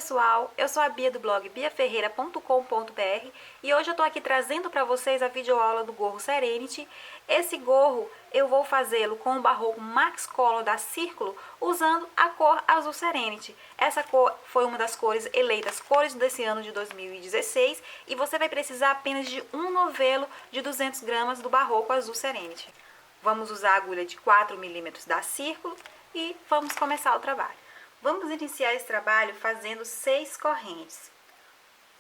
pessoal, eu sou a Bia do blog biaferreira.com.br e hoje eu tô aqui trazendo para vocês a videoaula do gorro Serenity. Esse gorro eu vou fazê-lo com o barroco Max Color da Círculo usando a cor azul Serenity. Essa cor foi uma das cores eleitas cores desse ano de 2016 e você vai precisar apenas de um novelo de 200 gramas do barroco azul Serenity. Vamos usar a agulha de 4 milímetros da Círculo e vamos começar o trabalho. Vamos iniciar esse trabalho fazendo 6 correntes.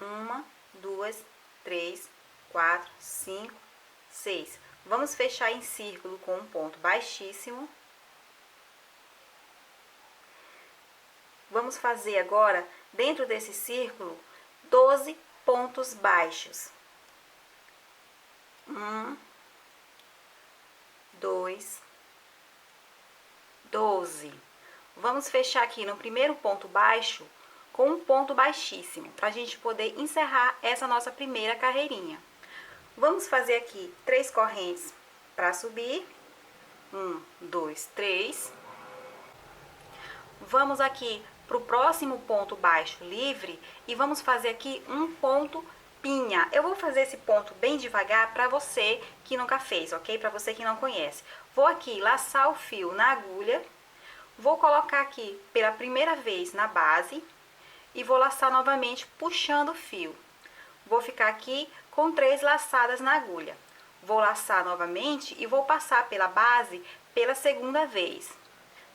1, 2, 3, 4, 5, 6. Vamos fechar em círculo com um ponto baixíssimo. Vamos fazer agora, dentro desse círculo, 12 pontos baixos. 1, 2, 12. Vamos fechar aqui no primeiro ponto baixo com um ponto baixíssimo, para a gente poder encerrar essa nossa primeira carreirinha. Vamos fazer aqui 3 correntes para subir. 1, 2, 3. Vamos aqui para o próximo ponto baixo livre e vamos fazer aqui um ponto pinha. Eu vou fazer esse ponto bem devagar para você que nunca fez, ok? Para você que não conhece. Vou aqui laçar o fio na agulha. Vou colocar aqui pela primeira vez na base e vou laçar novamente puxando o fio. Vou ficar aqui com 3 laçadas na agulha. Vou laçar novamente e vou passar pela base pela segunda vez.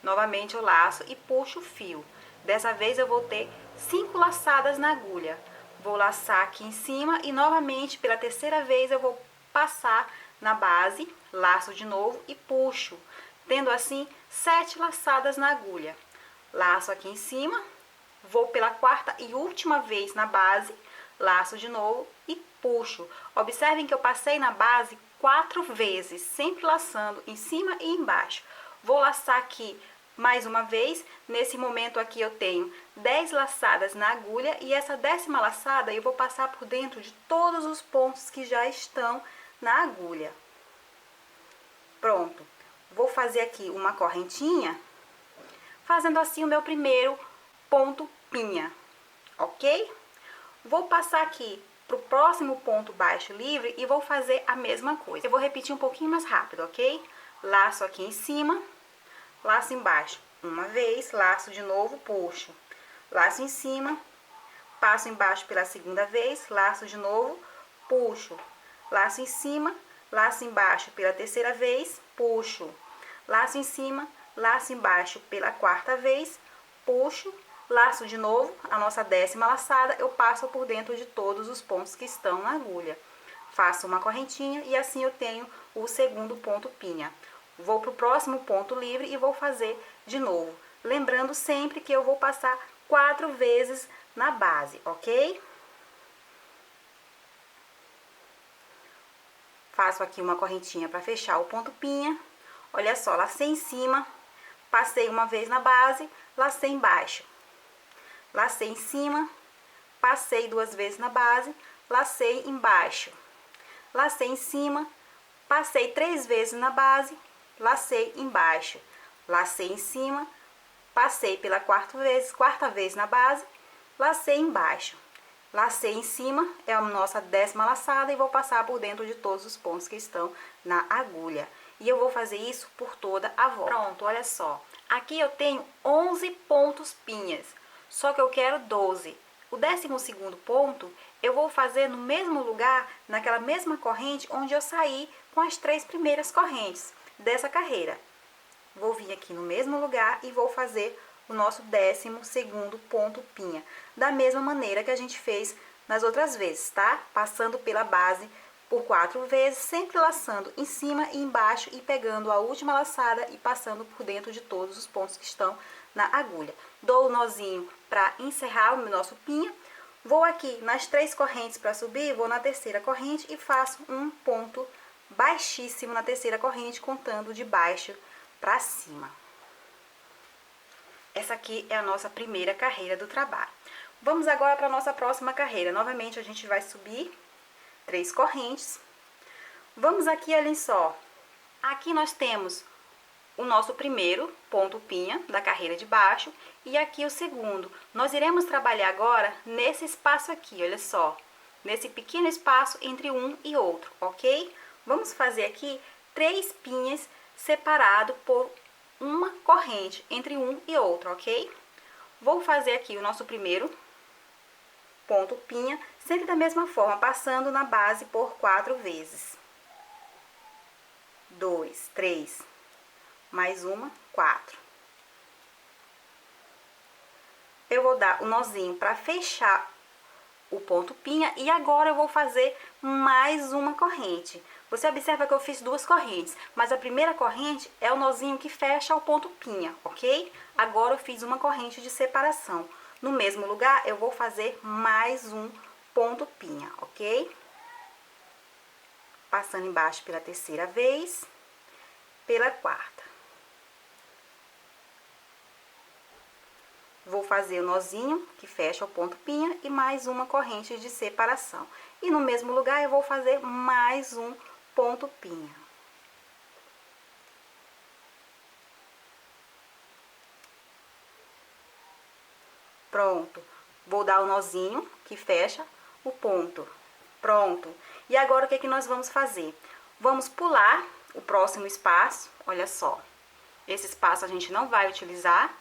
Novamente eu laço e puxo o fio. Dessa vez eu vou ter 5 laçadas na agulha. Vou laçar aqui em cima e novamente pela terceira vez eu vou passar na base, laço de novo e puxo. Tendo assim 7 laçadas na agulha. Laço aqui em cima, vou pela quarta e última vez na base, laço de novo e puxo. Observem que eu passei na base 4 vezes, sempre laçando em cima e embaixo. Vou laçar aqui mais uma vez. Nesse momento aqui eu tenho 10 laçadas na agulha e essa 10ª laçada eu vou passar por dentro de todos os pontos que já estão na agulha. Pronto. Vou fazer aqui uma correntinha, fazendo assim o meu primeiro ponto pinha, ok? Vou passar aqui pro próximo ponto baixo livre e vou fazer a mesma coisa. Eu vou repetir um pouquinho mais rápido, ok? Laço aqui em cima, laço embaixo uma vez, laço de novo, puxo. Laço em cima, passo embaixo pela segunda vez, laço de novo, puxo. Laço em cima, laço embaixo pela terceira vez, puxo. Laço em cima, laço embaixo pela quarta vez, puxo, laço de novo, a nossa 10ª laçada, eu passo por dentro de todos os pontos que estão na agulha. Faço uma correntinha e assim eu tenho o segundo ponto pinha. Vou para o próximo ponto livre e vou fazer de novo. Lembrando sempre que eu vou passar 4 vezes na base, ok? Faço aqui uma correntinha para fechar o ponto pinha. Olha só, lacei em cima, passei uma vez na base, lacei embaixo. Lacei em cima, passei 2 vezes na base, lacei embaixo. Lacei em cima, passei 3 vezes na base, lacei embaixo. Lacei em cima, passei pela quarta vez na base, lacei embaixo. Lacei em cima, é a nossa 10ª laçada e vou passar por dentro de todos os pontos que estão na agulha. E eu vou fazer isso por toda a volta. Pronto, olha só. Aqui eu tenho 11 pontos pinhas, só que eu quero 12. O 12º ponto eu vou fazer no mesmo lugar, naquela mesma corrente onde eu saí com as 3 primeiras correntes dessa carreira. Vou vir aqui no mesmo lugar e vou fazer o nosso 12º ponto pinha, da mesma maneira que a gente fez nas outras vezes, tá? Passando pela base por 4 vezes, sempre laçando em cima e embaixo e pegando a última laçada e passando por dentro de todos os pontos que estão na agulha. Dou o nozinho para encerrar o nosso pinha. Vou aqui nas 3 correntes para subir, vou na terceira corrente e faço um ponto baixíssimo na terceira corrente, contando de baixo para cima. Essa aqui é a nossa primeira carreira do trabalho. Vamos agora para a nossa próxima carreira. Novamente a gente vai subir 3 correntes. Vamos aqui, olhem só. Aqui nós temos o nosso primeiro ponto pinha da carreira de baixo e aqui o segundo. Nós iremos trabalhar agora nesse espaço aqui, olha só, nesse pequeno espaço entre um e outro, ok? Vamos fazer aqui 3 pinhas separado por uma corrente entre um e outro, ok? Vou fazer aqui o nosso primeiro ponto pinha, sempre da mesma forma, passando na base por 4 vezes. 2, 3, mais uma, 4. Eu vou dar o nozinho para fechar o ponto pinha e agora eu vou fazer mais uma corrente. Você observa que eu fiz 2 correntes, mas a primeira corrente é o nozinho que fecha o ponto pinha, ok? Agora eu fiz uma corrente de separação. No mesmo lugar, eu vou fazer mais um ponto pinha, ok? Passando embaixo pela terceira vez, pela quarta. Vou fazer o nozinho que fecha o ponto pinha e mais uma corrente de separação. E no mesmo lugar eu vou fazer mais um ponto pinha. Pronto. Vou dar o nozinho que fecha o ponto. Pronto. E agora o que é que nós vamos fazer? Vamos pular o próximo espaço, olha só. Esse espaço a gente não vai utilizar.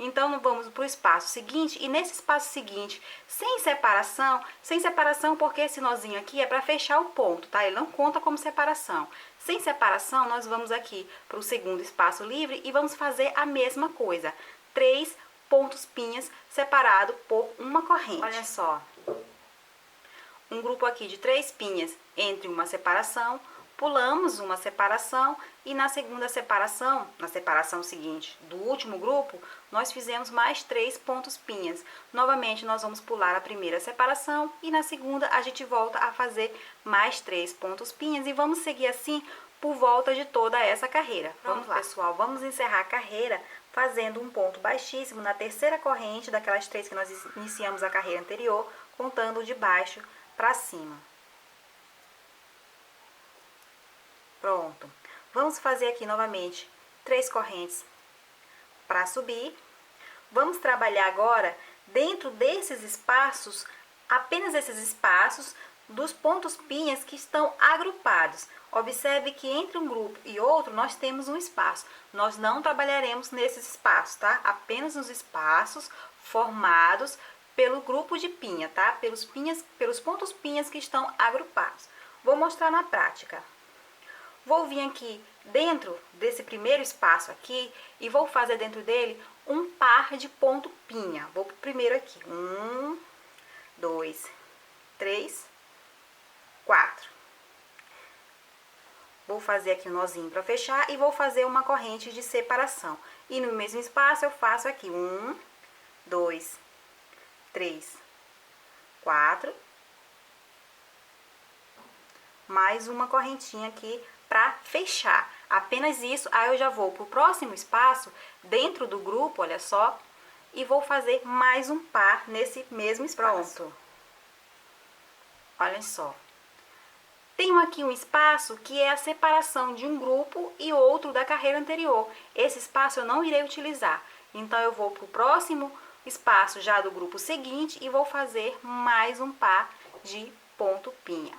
Então, vamos para o espaço seguinte, e nesse espaço seguinte, sem separação porque esse nozinho aqui é para fechar o ponto, tá? Ele não conta como separação. Sem separação, nós vamos aqui para o segundo espaço livre e vamos fazer a mesma coisa. 3 pontos pinhas separado por uma corrente. Olha só. Um grupo aqui de 3 pinhas entre uma separação, pulamos uma separação e na segunda separação, na separação seguinte do último grupo, nós fizemos mais 3 pontos pinhas. Novamente, nós vamos pular a primeira separação e na segunda a gente volta a fazer mais 3 pontos pinhas e vamos seguir assim por volta de toda essa carreira. Vamos lá, pessoal, vamos encerrar a carreira fazendo um ponto baixíssimo na terceira corrente daquelas 3 que nós iniciamos a carreira anterior, contando de baixo para cima. Pronto. Vamos fazer aqui novamente 3 correntes para subir. Vamos trabalhar agora dentro desses espaços, apenas esses espaços dos pontos pinhas que estão agrupados. Observe que entre um grupo e outro nós temos um espaço. Nós não trabalharemos nesses espaços, tá? Apenas nos espaços formados pelo grupo de pinha, tá? Pelos pontos pinhas que estão agrupados. Vou mostrar na prática. Vou vir aqui dentro desse primeiro espaço aqui e vou fazer dentro dele um par de ponto pinha. Vou primeiro aqui. 1, 2, 3, 4. Vou fazer aqui um nozinho para fechar e vou fazer uma corrente de separação. E no mesmo espaço eu faço aqui 1, 2, 3, 4. Mais uma correntinha aqui para fechar. Apenas isso, aí eu já vou para o próximo espaço, dentro do grupo, olha só, e vou fazer mais um par nesse mesmo espaço. Pronto. Olha só. Tenho aqui um espaço que é a separação de um grupo e outro da carreira anterior. Esse espaço eu não irei utilizar. Então, eu vou para o próximo espaço já do grupo seguinte e vou fazer mais um par de ponto pinha.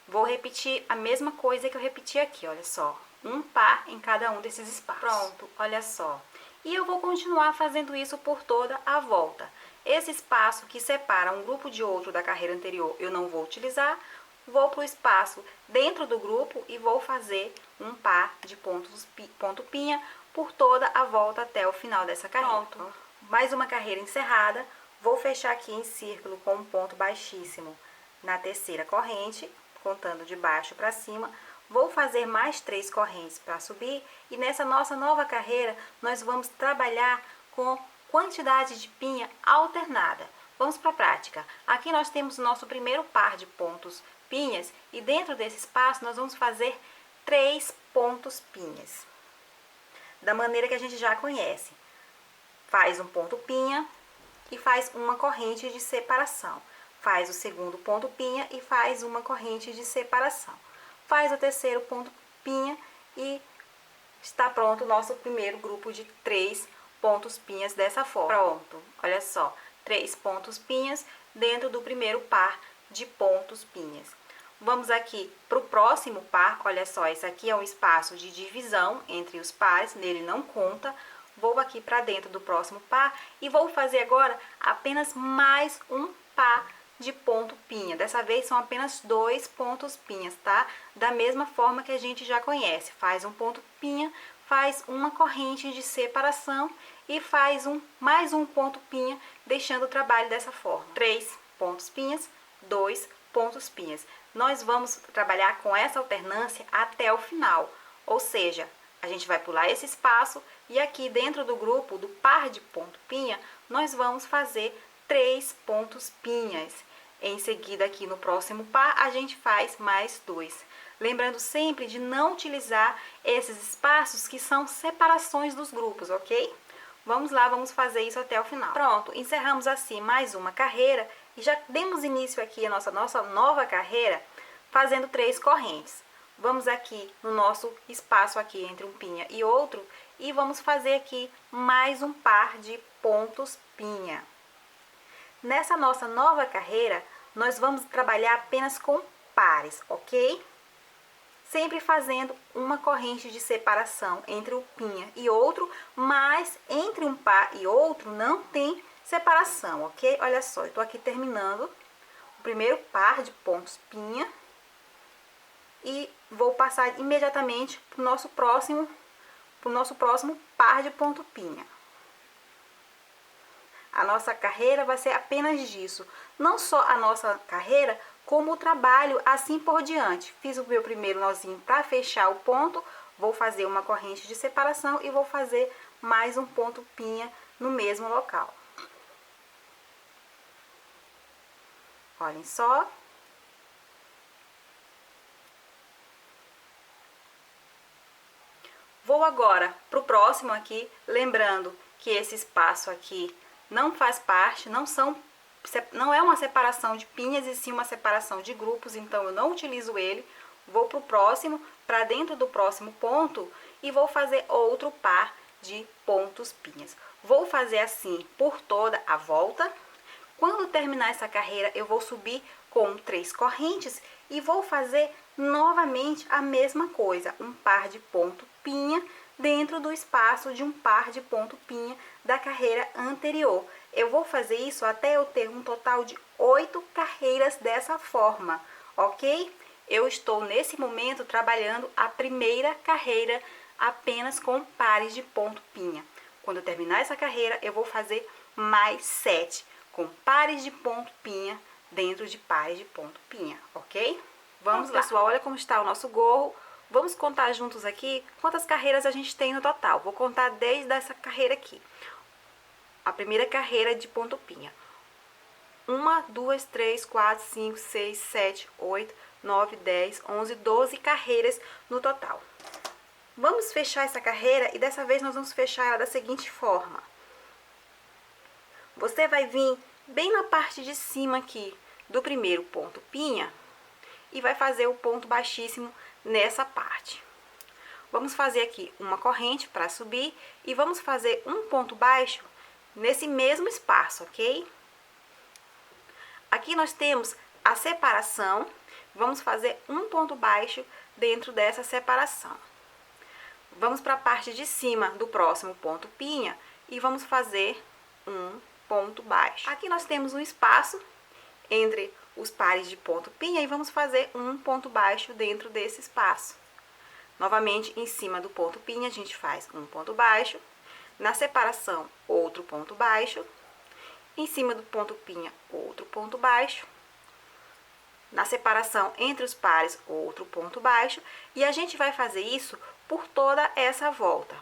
Vou repetir a mesma coisa que eu repeti aqui, olha só. Um par em cada um desses espaços. Pronto, olha só. E eu vou continuar fazendo isso por toda a volta. Esse espaço que separa um grupo de outro da carreira anterior, eu não vou utilizar. Vou para o espaço dentro do grupo e vou fazer um par de ponto pinha por toda a volta até o final dessa carreira. Pronto. Mais uma carreira encerrada. Vou fechar aqui em círculo com um ponto baixíssimo na terceira corrente, contando de baixo para cima. Vou fazer mais 3 correntes para subir e nessa nossa nova carreira nós vamos trabalhar com quantidade de pinha alternada. Vamos para a prática. Aqui nós temos o nosso primeiro par de pontos pinhas e dentro desse espaço nós vamos fazer 3 pontos pinhas. Da maneira que a gente já conhece. Faz um ponto pinha e faz uma corrente de separação. Faz o segundo ponto pinha e faz uma corrente de separação. Faz o terceiro ponto pinha e está pronto o nosso primeiro grupo de 3 pontos pinhas dessa forma. Pronto, olha só, 3 pontos pinhas dentro do primeiro par de pontos pinhas. Vamos aqui para o próximo par, olha só, esse aqui é um espaço de divisão entre os pares, nele não conta. Vou aqui para dentro do próximo par e vou fazer agora apenas mais um par de ponto pinha. Dessa vez são apenas 2 pontos pinhas, tá? Da mesma forma que a gente já conhece. Faz um ponto pinha, faz uma corrente de separação e faz mais um ponto pinha, deixando o trabalho dessa forma. 3 pontos pinhas, 2 pontos pinhas. Nós vamos trabalhar com essa alternância até o final, ou seja, a gente vai pular esse espaço e aqui dentro do grupo do par de ponto pinha, nós vamos fazer 3 pontos pinhas. Em seguida, aqui no próximo par, a gente faz mais 2. Lembrando sempre de não utilizar esses espaços que são separações dos grupos, ok? Vamos lá, vamos fazer isso até o final. Pronto, encerramos assim mais uma carreira e já demos início aqui à nossa nova carreira fazendo 3 correntes. Vamos aqui no nosso espaço aqui entre um pinha e outro e vamos fazer aqui mais um par de pontos pinha. Nessa nossa nova carreira, nós vamos trabalhar apenas com pares, ok? Sempre fazendo uma corrente de separação entre o pinha e outro, mas entre um par e outro não tem separação, ok? Olha só, eu tô aqui terminando o primeiro par de pontos pinha e vou passar imediatamente para o nosso próximo par de ponto pinha. A nossa carreira vai ser apenas disso. Não só a nossa carreira, como o trabalho assim por diante. Fiz o meu primeiro nozinho para fechar o ponto, vou fazer uma corrente de separação e vou fazer mais um ponto pinha no mesmo local. Olhem só. Vou agora para o próximo aqui, lembrando que esse espaço aqui não faz parte, não é uma separação de pinhas e sim uma separação de grupos, então eu não utilizo ele. Vou para o próximo, para dentro do próximo ponto e vou fazer outro par de pontos pinhas. Vou fazer assim por toda a volta. Quando terminar essa carreira, eu vou subir com 3 correntes e vou fazer novamente a mesma coisa, um par de ponto pinha dentro do espaço de um par de ponto pinha da carreira anterior. Eu vou fazer isso até eu ter um total de 8 carreiras dessa forma, ok? Eu estou nesse momento trabalhando a primeira carreira apenas com pares de ponto pinha. Quando eu terminar essa carreira, eu vou fazer mais 7 com pares de ponto pinha dentro de pares de ponto pinha, ok? Vamos lá. Pessoal, olha como está o nosso gorro. Vamos contar juntos aqui quantas carreiras a gente tem no total. Vou contar desde essa carreira aqui. A primeira carreira de ponto pinha. 1, 2, 3, 4, 5, 6, 7, 8, 9, 10, 11, 12 carreiras no total. Vamos fechar essa carreira e dessa vez nós vamos fechar ela da seguinte forma. Você vai vir bem na parte de cima aqui do primeiro ponto pinha e vai fazer o ponto baixíssimo nessa parte. Vamos fazer aqui uma corrente para subir e vamos fazer um ponto baixo nesse mesmo espaço, ok? Aqui nós temos a separação, vamos fazer um ponto baixo dentro dessa separação. Vamos para a parte de cima do próximo ponto pinha e vamos fazer um ponto baixo. Aqui nós temos um espaço entre os pares de ponto pinha e vamos fazer um ponto baixo dentro desse espaço. Novamente, em cima do ponto pinha, a gente faz um ponto baixo. Na separação, outro ponto baixo. Em cima do ponto pinha, outro ponto baixo. Na separação entre os pares, outro ponto baixo. E a gente vai fazer isso por toda essa volta.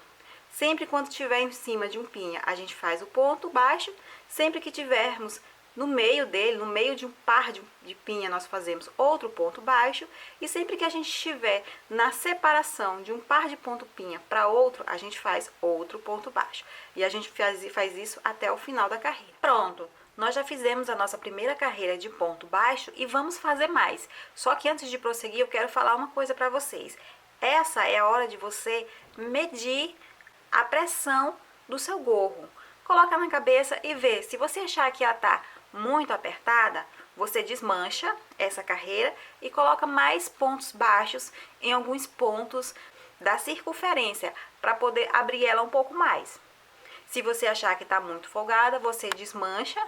Sempre quando estiver em cima de um pinha, a gente faz o ponto baixo. Sempre que tivermos no meio dele, no meio de um par de pinha, nós fazemos outro ponto baixo. E sempre que a gente estiver na separação de um par de ponto pinha para outro, a gente faz outro ponto baixo. E a gente faz isso até o final da carreira. Pronto! Nós já fizemos a nossa primeira carreira de ponto baixo e vamos fazer mais. Só que antes de prosseguir, eu quero falar uma coisa para vocês. essa é a hora de você medir a pressão do seu gorro. Coloca na cabeça e vê. Se você achar que ela está muito apertada, você desmancha essa carreira e coloca mais pontos baixos em alguns pontos da circunferência para poder abrir ela um pouco mais. Se você achar que está muito folgada, você desmancha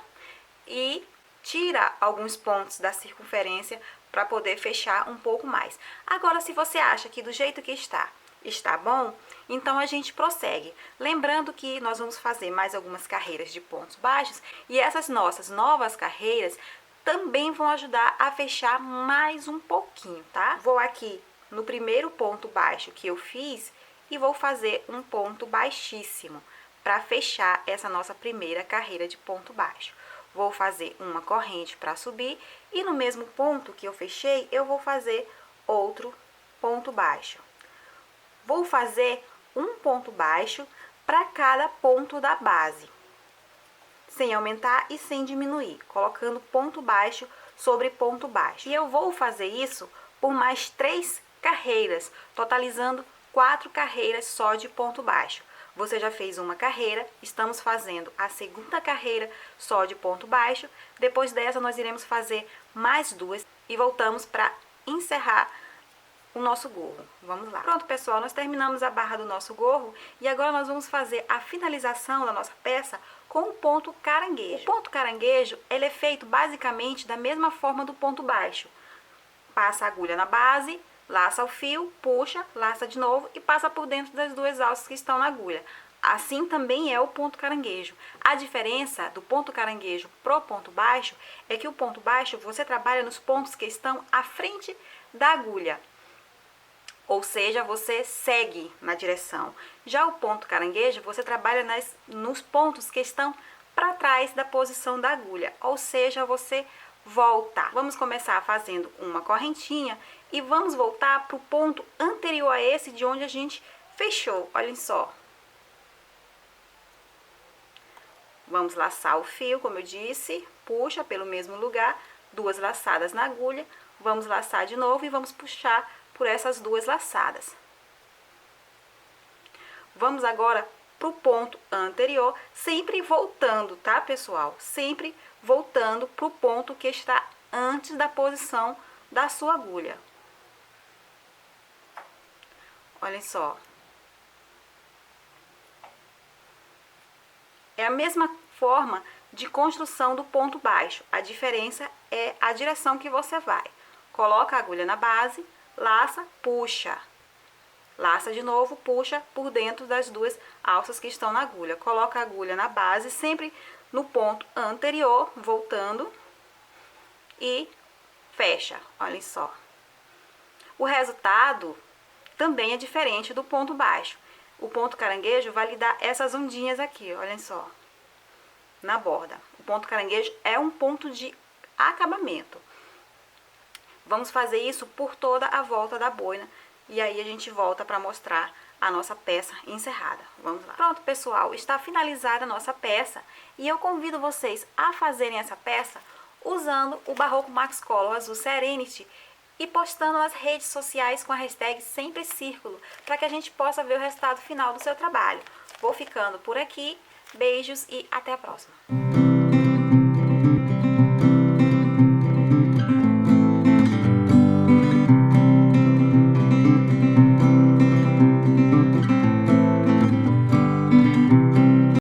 e tira alguns pontos da circunferência para poder fechar um pouco mais. Agora, se você acha que do jeito que está bom, então a gente prossegue. Lembrando que nós vamos fazer mais algumas carreiras de pontos baixos e essas nossas novas carreiras também vão ajudar a fechar mais um pouquinho, tá? Vou aqui no primeiro ponto baixo que eu fiz e vou fazer um ponto baixíssimo para fechar essa nossa primeira carreira de ponto baixo. Vou fazer uma corrente para subir e no mesmo ponto que eu fechei, eu vou fazer outro ponto baixo. Vou fazer um ponto baixo para cada ponto da base, sem aumentar e sem diminuir, colocando ponto baixo sobre ponto baixo. E eu vou fazer isso por mais 3 carreiras, totalizando 4 carreiras só de ponto baixo. Você já fez uma carreira, estamos fazendo a segunda carreira só de ponto baixo. Depois dessa, nós iremos fazer mais 2 e voltamos para encerrar o nosso gorro. Vamos lá. Pronto, pessoal, nós terminamos a barra do nosso gorro e agora nós vamos fazer a finalização da nossa peça com o ponto caranguejo. O ponto caranguejo, ele é feito basicamente da mesma forma do ponto baixo. Passa a agulha na base, laça o fio, puxa, laça de novo e passa por dentro das 2 alças que estão na agulha. Assim também é o ponto caranguejo. A diferença do ponto caranguejo pro ponto baixo é que o ponto baixo você trabalha nos pontos que estão à frente da agulha. Ou seja, você segue na direção. Já o ponto caranguejo, você trabalha nos pontos que estão para trás da posição da agulha. Ou seja, você volta. Vamos começar fazendo uma correntinha e vamos voltar para o ponto anterior a esse de onde a gente fechou. Olhem só. Vamos laçar o fio, como eu disse, puxa pelo mesmo lugar, 2 laçadas na agulha, vamos laçar de novo e vamos puxar por essas 2 laçadas. Vamos agora para o ponto anterior, sempre voltando, tá, pessoal? Sempre voltando para o ponto que está antes da posição da sua agulha. Olhem só. É a mesma forma de construção do ponto baixo. A diferença é a direção que você vai. Coloca a agulha na base, laça, puxa. Laça de novo, puxa por dentro das 2 alças que estão na agulha. Coloca a agulha na base, sempre no ponto anterior, voltando. E fecha, olhem só. O resultado também é diferente do ponto baixo. O ponto caranguejo vai lhe dar essas ondinhas aqui, olhem só, na borda. O ponto caranguejo é um ponto de acabamento. Vamos fazer isso por toda a volta da boina e aí a gente volta para mostrar a nossa peça encerrada. Vamos lá. Pronto, pessoal, está finalizada a nossa peça e eu convido vocês a fazerem essa peça usando o Barroco Max Color Azul Serenity e postando nas redes sociais com a hashtag Sempre Círculo, para que a gente possa ver o resultado final do seu trabalho. Vou ficando por aqui, beijos e até a próxima!